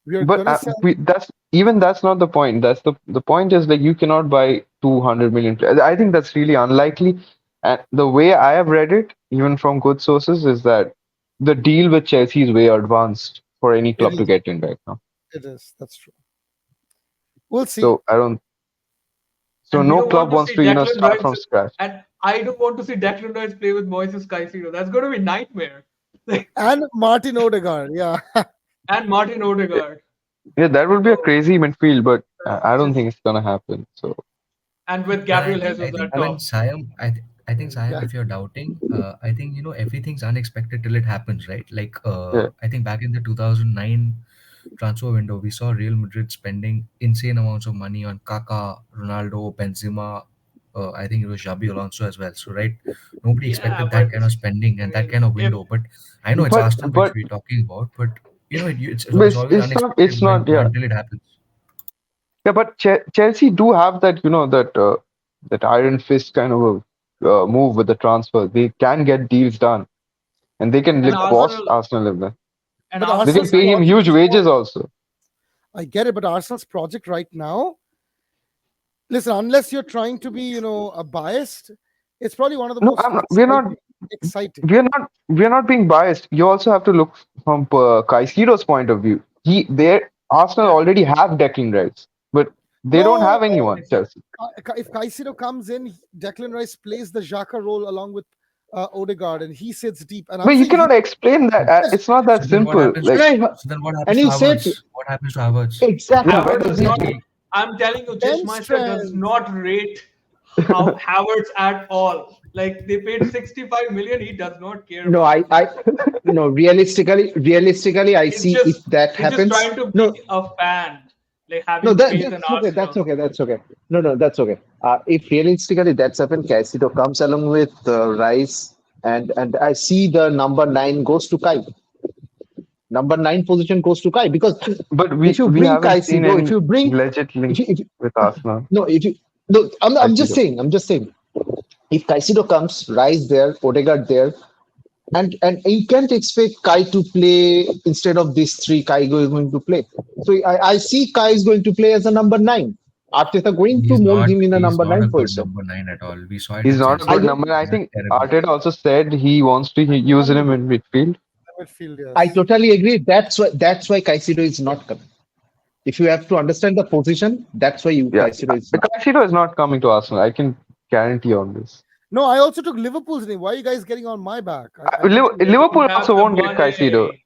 [SPEAKER 3] We are
[SPEAKER 2] but
[SPEAKER 3] gonna sell.
[SPEAKER 2] that's not the point. The point is like you cannot buy 200 million. I think that's really unlikely. And the way I have read it, even from good sources, is that the deal with Chelsea is way advanced for any
[SPEAKER 3] It
[SPEAKER 2] club to
[SPEAKER 3] is.
[SPEAKER 2] get in right now.
[SPEAKER 3] It is. That's true. We'll see.
[SPEAKER 2] So I don't. So
[SPEAKER 1] And we
[SPEAKER 2] no
[SPEAKER 1] don't want
[SPEAKER 2] club
[SPEAKER 1] to
[SPEAKER 2] wants
[SPEAKER 1] see
[SPEAKER 2] to,
[SPEAKER 1] Declan
[SPEAKER 2] start
[SPEAKER 1] Rice,
[SPEAKER 2] from scratch.
[SPEAKER 1] and I don't want to see Declan Rice play with Moises Caicedo. That's going to be nightmare.
[SPEAKER 3] And Martin Odegaard. Yeah.
[SPEAKER 1] And Martin Odegaard.
[SPEAKER 2] Yeah, that would be a
[SPEAKER 1] So
[SPEAKER 2] crazy midfield, but I don't
[SPEAKER 1] just
[SPEAKER 2] think it's gonna happen. So
[SPEAKER 1] and with
[SPEAKER 4] And
[SPEAKER 1] Gabriel
[SPEAKER 4] I
[SPEAKER 1] Jesus
[SPEAKER 4] think
[SPEAKER 1] at
[SPEAKER 2] and
[SPEAKER 4] when
[SPEAKER 1] top.
[SPEAKER 4] Siam, I think Siam,
[SPEAKER 3] Yeah.
[SPEAKER 4] if you're doubting, I think everything's unexpected till it happens, right? Like
[SPEAKER 2] yeah,
[SPEAKER 4] I think back in the 2009 transfer window, we saw Real Madrid spending insane amounts of money on Kaká, Ronaldo, Benzema. I think it was Xabi Alonso as well. So right, nobody
[SPEAKER 1] Yeah,
[SPEAKER 4] expected
[SPEAKER 1] but
[SPEAKER 4] that kind of spending
[SPEAKER 1] I
[SPEAKER 4] and that
[SPEAKER 1] mean,
[SPEAKER 4] kind of
[SPEAKER 1] if
[SPEAKER 4] window. But I know it's
[SPEAKER 2] but
[SPEAKER 4] Arsenal which
[SPEAKER 2] but
[SPEAKER 4] we're talking about, but
[SPEAKER 2] but
[SPEAKER 4] it's always
[SPEAKER 2] it's
[SPEAKER 4] unexpected
[SPEAKER 2] not,
[SPEAKER 4] when
[SPEAKER 2] yeah,
[SPEAKER 4] until it happens.
[SPEAKER 2] yeah. But Chelsea do have that, that iron fist kind of a move with the transfer. They can get deals done, and they can
[SPEAKER 1] and
[SPEAKER 2] like boss
[SPEAKER 1] Arsenal
[SPEAKER 2] Arsenal if they.
[SPEAKER 1] and
[SPEAKER 3] But
[SPEAKER 2] They
[SPEAKER 1] Arsenal
[SPEAKER 2] can
[SPEAKER 3] Arsenal's
[SPEAKER 2] pay him
[SPEAKER 1] signing
[SPEAKER 3] project
[SPEAKER 2] huge
[SPEAKER 3] is not.
[SPEAKER 2] wages also.
[SPEAKER 3] I get it, but Arsenal's project right now. Listen, unless you're trying to be, a biased, it's probably one of the
[SPEAKER 2] No,
[SPEAKER 3] most
[SPEAKER 2] we're not.
[SPEAKER 3] exciting.
[SPEAKER 2] We're not being biased. You also have to look from Caicedo's point of view. Arsenal
[SPEAKER 1] yeah,
[SPEAKER 2] already have Declan Rice, but they don't
[SPEAKER 3] No,
[SPEAKER 2] have anyone.
[SPEAKER 1] exactly.
[SPEAKER 2] Chelsea.
[SPEAKER 3] if Caicedo comes in, Declan Rice plays the Xhaka role along with Odegaard, and he sits deep. And I'm
[SPEAKER 2] But you
[SPEAKER 3] saying he.
[SPEAKER 2] cannot explain that.
[SPEAKER 3] Yes,
[SPEAKER 2] It's not that
[SPEAKER 4] So then what
[SPEAKER 2] simple.
[SPEAKER 4] happens?
[SPEAKER 2] Like,
[SPEAKER 5] And I
[SPEAKER 4] So then what
[SPEAKER 5] and
[SPEAKER 4] happens to
[SPEAKER 5] you said
[SPEAKER 4] Havertz? What happens to Havertz?
[SPEAKER 2] yeah,
[SPEAKER 5] exactly.
[SPEAKER 2] where
[SPEAKER 1] Havertz
[SPEAKER 2] does
[SPEAKER 1] is
[SPEAKER 2] he
[SPEAKER 1] not.
[SPEAKER 2] go?
[SPEAKER 1] I'm telling you,
[SPEAKER 3] bench
[SPEAKER 1] Chishmeister does
[SPEAKER 3] strength.
[SPEAKER 1] not rate how Havertz at all. Like they paid 65 million, he does not care
[SPEAKER 5] No,
[SPEAKER 1] about
[SPEAKER 5] I
[SPEAKER 1] Havertz.
[SPEAKER 5] no, realistically, I
[SPEAKER 1] He's
[SPEAKER 5] see if
[SPEAKER 1] just
[SPEAKER 5] that
[SPEAKER 1] he's just
[SPEAKER 5] happens.
[SPEAKER 1] trying to
[SPEAKER 5] No,
[SPEAKER 1] be a fan, like
[SPEAKER 5] no,
[SPEAKER 1] having
[SPEAKER 5] that
[SPEAKER 1] faith in
[SPEAKER 5] that's okay. That's
[SPEAKER 1] Arsenal.
[SPEAKER 5] okay. That's okay. No, no, that's okay. If realistically that's happened, Caicedo comes along with Rice, and I see the number nine goes to Kai. Number nine position goes to Kai because
[SPEAKER 2] But
[SPEAKER 5] if
[SPEAKER 2] we
[SPEAKER 5] you
[SPEAKER 2] we
[SPEAKER 5] bring
[SPEAKER 2] haven't seen
[SPEAKER 5] Caicedo, if
[SPEAKER 2] any
[SPEAKER 5] you bring
[SPEAKER 2] legit link
[SPEAKER 5] if you
[SPEAKER 2] with Arsenal.
[SPEAKER 5] no, if you no,
[SPEAKER 2] Caicedo.
[SPEAKER 5] I'm just saying, if Caicedo comes, Rice there, Odegaard there, and you can't expect Kai to play instead of these three. Kai is going to play. So I see Kai is going to play as a number nine. Arteta going to mold him in a
[SPEAKER 4] He's
[SPEAKER 5] number
[SPEAKER 4] not a
[SPEAKER 5] nine
[SPEAKER 4] good
[SPEAKER 5] position.
[SPEAKER 4] number nine at all. We saw it
[SPEAKER 2] He's
[SPEAKER 4] with
[SPEAKER 2] not a
[SPEAKER 4] Chelsea
[SPEAKER 5] I
[SPEAKER 2] good
[SPEAKER 4] last
[SPEAKER 5] don't.
[SPEAKER 2] number.
[SPEAKER 4] year.
[SPEAKER 2] I
[SPEAKER 4] He was
[SPEAKER 2] think
[SPEAKER 4] terrible.
[SPEAKER 2] Arteta also said he wants to use him in midfield.
[SPEAKER 3] Midfield,
[SPEAKER 5] I
[SPEAKER 3] yes.
[SPEAKER 5] totally agree. That's why Caicedo is not coming. If you have to understand the position, that's why you
[SPEAKER 2] Yeah,
[SPEAKER 5] Caicedo is not.
[SPEAKER 2] Caicedo is not coming to Arsenal. I can guarantee on this.
[SPEAKER 3] No, I also took Liverpool's name. Why are you guys getting on my back? I mentioned
[SPEAKER 1] Don't
[SPEAKER 2] Liverpool
[SPEAKER 1] have
[SPEAKER 2] also
[SPEAKER 1] the
[SPEAKER 2] won't get Caicedo.
[SPEAKER 1] money.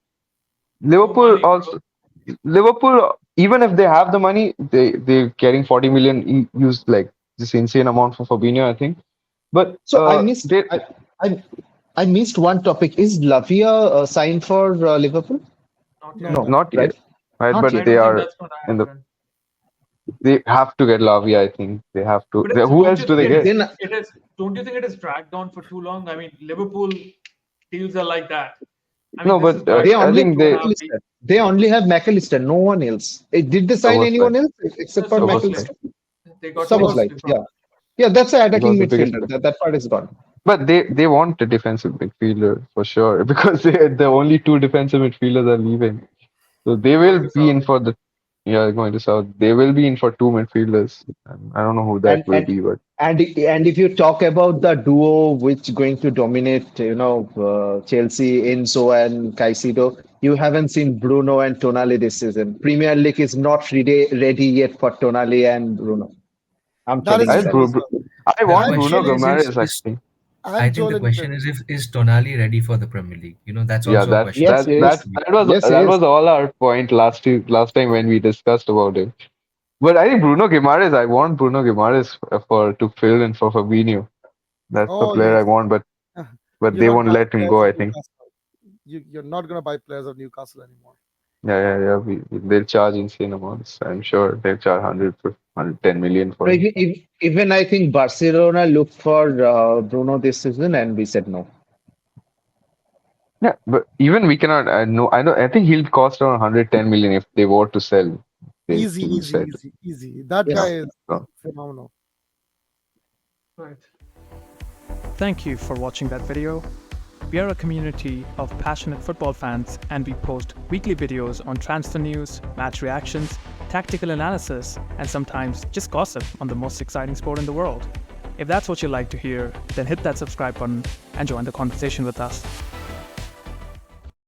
[SPEAKER 1] No
[SPEAKER 2] Liverpool
[SPEAKER 1] money, bro.
[SPEAKER 2] also. Liverpool, even if they have the money, they're getting 40 million used like this insane amount for Fabinho, I think. But
[SPEAKER 5] So I missed
[SPEAKER 2] they
[SPEAKER 5] I, I missed one topic. Is Lavia signed for Liverpool?
[SPEAKER 1] Not
[SPEAKER 3] No,
[SPEAKER 1] yet.
[SPEAKER 3] no.
[SPEAKER 2] not
[SPEAKER 5] Right?
[SPEAKER 2] yet, right?
[SPEAKER 5] Not
[SPEAKER 2] But
[SPEAKER 1] I
[SPEAKER 5] yet.
[SPEAKER 2] they
[SPEAKER 1] don't think
[SPEAKER 2] are
[SPEAKER 1] that's going to
[SPEAKER 2] in the.
[SPEAKER 1] happen.
[SPEAKER 2] They have to get Lavia. I think they have to.
[SPEAKER 1] But
[SPEAKER 2] Who
[SPEAKER 1] don't
[SPEAKER 2] else
[SPEAKER 1] you
[SPEAKER 2] do
[SPEAKER 1] think
[SPEAKER 2] they
[SPEAKER 5] Then,
[SPEAKER 2] get?
[SPEAKER 5] then
[SPEAKER 1] it is? Don't you think it is dragged on for too long? I mean, Liverpool deals are like that. I mean,
[SPEAKER 2] No,
[SPEAKER 1] this is
[SPEAKER 2] but
[SPEAKER 1] dragged
[SPEAKER 5] they
[SPEAKER 1] on
[SPEAKER 2] I
[SPEAKER 5] only
[SPEAKER 1] for
[SPEAKER 5] have
[SPEAKER 2] think
[SPEAKER 1] two and a
[SPEAKER 2] they
[SPEAKER 1] half weeks.
[SPEAKER 5] McAllister. They only have McAllister. No one else. Did they sign
[SPEAKER 2] Soboslai.
[SPEAKER 5] anyone else except for
[SPEAKER 2] Soboslai.
[SPEAKER 5] McAllister?
[SPEAKER 1] They got
[SPEAKER 2] Sobos.
[SPEAKER 5] Soboslai.
[SPEAKER 1] Soboslai from.
[SPEAKER 5] Yeah. Yeah, that's an
[SPEAKER 2] He was
[SPEAKER 5] attacking
[SPEAKER 2] the biggest.
[SPEAKER 5] midfielder. That part is gone.
[SPEAKER 2] But they want a defensive midfielder for sure because the only two defensive midfielders are leaving. So they
[SPEAKER 1] Going
[SPEAKER 2] will
[SPEAKER 1] to
[SPEAKER 2] be in
[SPEAKER 1] Saudi.
[SPEAKER 2] for the going to South. They will be in for two midfielders. And I don't know who that
[SPEAKER 5] And
[SPEAKER 2] will
[SPEAKER 5] and
[SPEAKER 2] be, but
[SPEAKER 5] and if you talk about the duo which going to dominate, Chelsea, Enzo and Caicedo, you haven't seen Bruno and Tonali this season. Premier League is not ready yet for Tonali and Bruno. I'm
[SPEAKER 3] That
[SPEAKER 5] telling
[SPEAKER 3] is
[SPEAKER 5] you
[SPEAKER 2] I
[SPEAKER 5] that.
[SPEAKER 3] true as
[SPEAKER 2] Bru-
[SPEAKER 3] well.
[SPEAKER 2] I
[SPEAKER 4] The
[SPEAKER 2] want
[SPEAKER 3] And
[SPEAKER 2] Bruno
[SPEAKER 4] question
[SPEAKER 3] Joel Embiid.
[SPEAKER 2] Gomes actually.
[SPEAKER 4] I
[SPEAKER 3] And
[SPEAKER 4] think
[SPEAKER 3] Joel
[SPEAKER 4] the question
[SPEAKER 3] Embiid.
[SPEAKER 4] is Tonali ready for the Premier League? That's
[SPEAKER 2] Yeah,
[SPEAKER 4] also a
[SPEAKER 2] that
[SPEAKER 4] question
[SPEAKER 5] Yes,
[SPEAKER 2] that
[SPEAKER 5] he
[SPEAKER 4] that needs
[SPEAKER 2] that
[SPEAKER 5] is.
[SPEAKER 4] to be
[SPEAKER 2] that was
[SPEAKER 5] Yes, he
[SPEAKER 2] that
[SPEAKER 5] is.
[SPEAKER 2] was all our point last time when we discussed about it. But I think Bruno Guimaraes, I want Bruno Guimaraes for to fill in for Fabinho. That's the
[SPEAKER 3] Oh
[SPEAKER 2] player I
[SPEAKER 3] yes.
[SPEAKER 2] want, but
[SPEAKER 3] You're
[SPEAKER 2] they
[SPEAKER 3] not
[SPEAKER 2] won't
[SPEAKER 3] buying
[SPEAKER 2] let him
[SPEAKER 3] players
[SPEAKER 2] go.
[SPEAKER 3] of
[SPEAKER 2] I think.
[SPEAKER 3] Newcastle. You're not gonna buy players of Newcastle anymore.
[SPEAKER 2] Yeah. They'll charge insane amounts. I'm sure they'll charge 110 million for
[SPEAKER 5] No,
[SPEAKER 2] him.
[SPEAKER 5] even I think Barcelona looked for Bruno this season and we said no.
[SPEAKER 2] Yeah, but even we cannot. I know. I think he'll cost around 110 million if they were to sell. They
[SPEAKER 3] Easy,
[SPEAKER 2] he
[SPEAKER 3] easy,
[SPEAKER 2] said.
[SPEAKER 3] easy, easy. That
[SPEAKER 2] Yeah.
[SPEAKER 3] guy
[SPEAKER 5] Yes.
[SPEAKER 3] is
[SPEAKER 2] So,
[SPEAKER 3] phenomenal.
[SPEAKER 1] Right.
[SPEAKER 6] Thank you for watching that video. We are a community of passionate football fans and we post weekly videos on transfer news, match reactions, tactical analysis, and sometimes just gossip on the most exciting sport in the world. If that's what you like to hear, then hit that subscribe button and join the conversation with us.